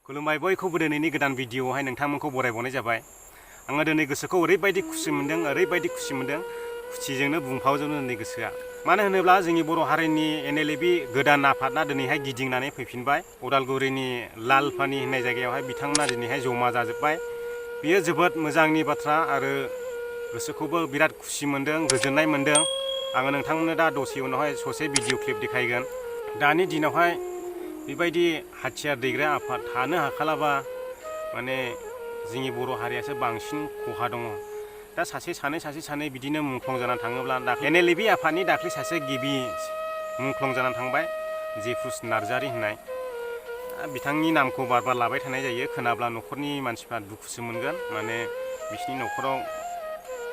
खुलुमबाय बयखौबो दिनैनि गोदान भिडिअआवहाय नोंथांमोनखौ बरायबावनाय जाबाय। आङो दिनै गोसोखौ ओरैबायदि खुसि मोनदों खुसिजोंनो बुंफावजोबनो दिनै गोसोआ। मानो होनोब्ला जोंनि बर' हारिनि NLB गोदान आफादना दिनैहाय गिदिंनानै फैफिनबाय। उदालगुरिनि लालपानि होननाय जायगायावहाय बिथांमोना दिनैहाय जमा जाजोब्बाय। बेयो जोबोद मोजांनि बाथ्रा आरो गोसोखौबो बिराद खुसि मोनदों, गोजोननाय मोनदों। आङो नोंथांमोननो दा दसे उनावहाय ससे भिडिअ क्लिप देखायगोन। दानि दिनावहाय बेबायदि हाथियार दैग्रा आफाद थानो हाखालाबा माने जोंनि बर' हारियासो बांसिन खहा दङ। दा सासे सानै बिदिनो मुंख्लं जानानै थाङोब्ला NLB आफादनि दाख्लै सासे गिबि मुंख्लं जानानै थांबाय, जेफुस नार्जारि होननाय। बिथांनि नामखौ बार लाबाय थानाय जायो। खोनाब्ला न'खरनि मानसिफ्रा दुखुसो मोनगोन। माने बिसिनि न'खराव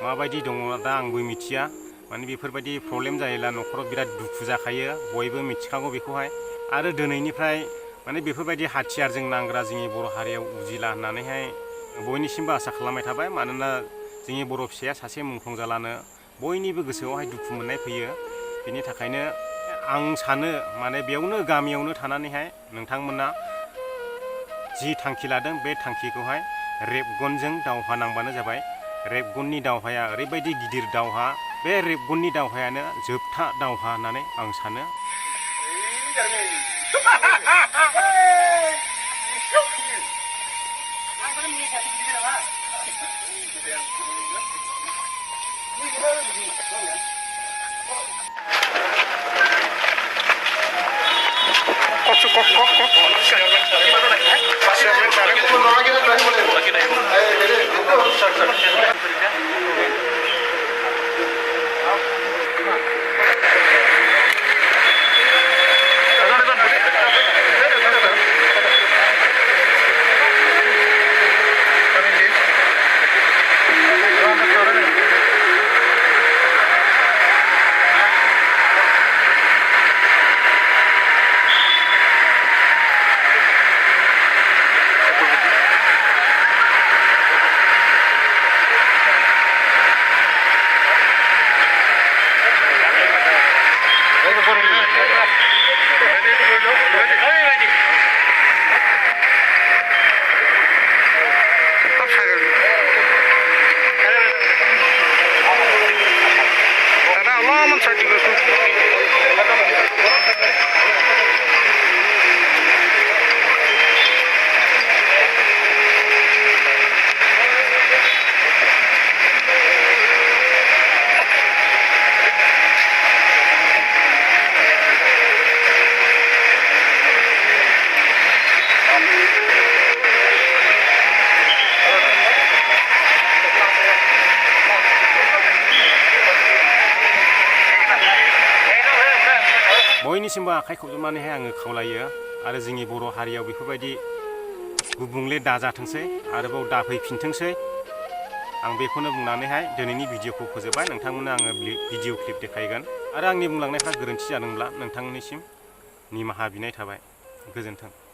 माबायदि दङ दा आंबो मिथिया। माने बेफोरबायदि प्रब्लेम जायोब्ला न'खराव बिराद दुखु जाखायो, बयबो मिथिखागौ बेखौहाय। आरो दिनैनिफ्राय माने बेफोरबायदि हाथियारजों नांग्रा जोंनि बर' हारियाव उजिला होननानैहाय बयनिसिमबो आसा खालामबाय थाबाय। मानोना जोंनि बर' फिसाया सासे मुंख्लं जालानो बयनिबो गोसोआवहाय दुखु मोननाय फैयो। बेनि थाखायनो आं सानो माने बेयावनो गामियावनो थानानैहाय नोंथांमोना जि थांखि लादों बे थांखिखौहाय रेबगनजों दावहा नांबानो जाबाय। रेबगननि दावहाया ओरैबायदि गिदिर दावहा, बे रेबगननि दावहायानो जोबथा दावहा होननानै आं सानो। बयनिसिमबो आखाइ खबजबनानैहाय आङो खावलायो आरो जोंनि बर' हारियाव बेफोरबायदि गुबुंले दाजाथोंसै, आरोबाव दाफैफिनथोंसै। आं बेखौनो बुंनानैहाय दिनैनि भिडिअखौ फोजोबबाय। नोंथांमोननो आङो भिडिअ क्लिप देखायगोन आरो आंनि बुंलांनायफ्रा गोरोन्थि जादोंब्ला नोंथांनिसिम निमाहा बिनाय थाबाय। गोजोन्थों।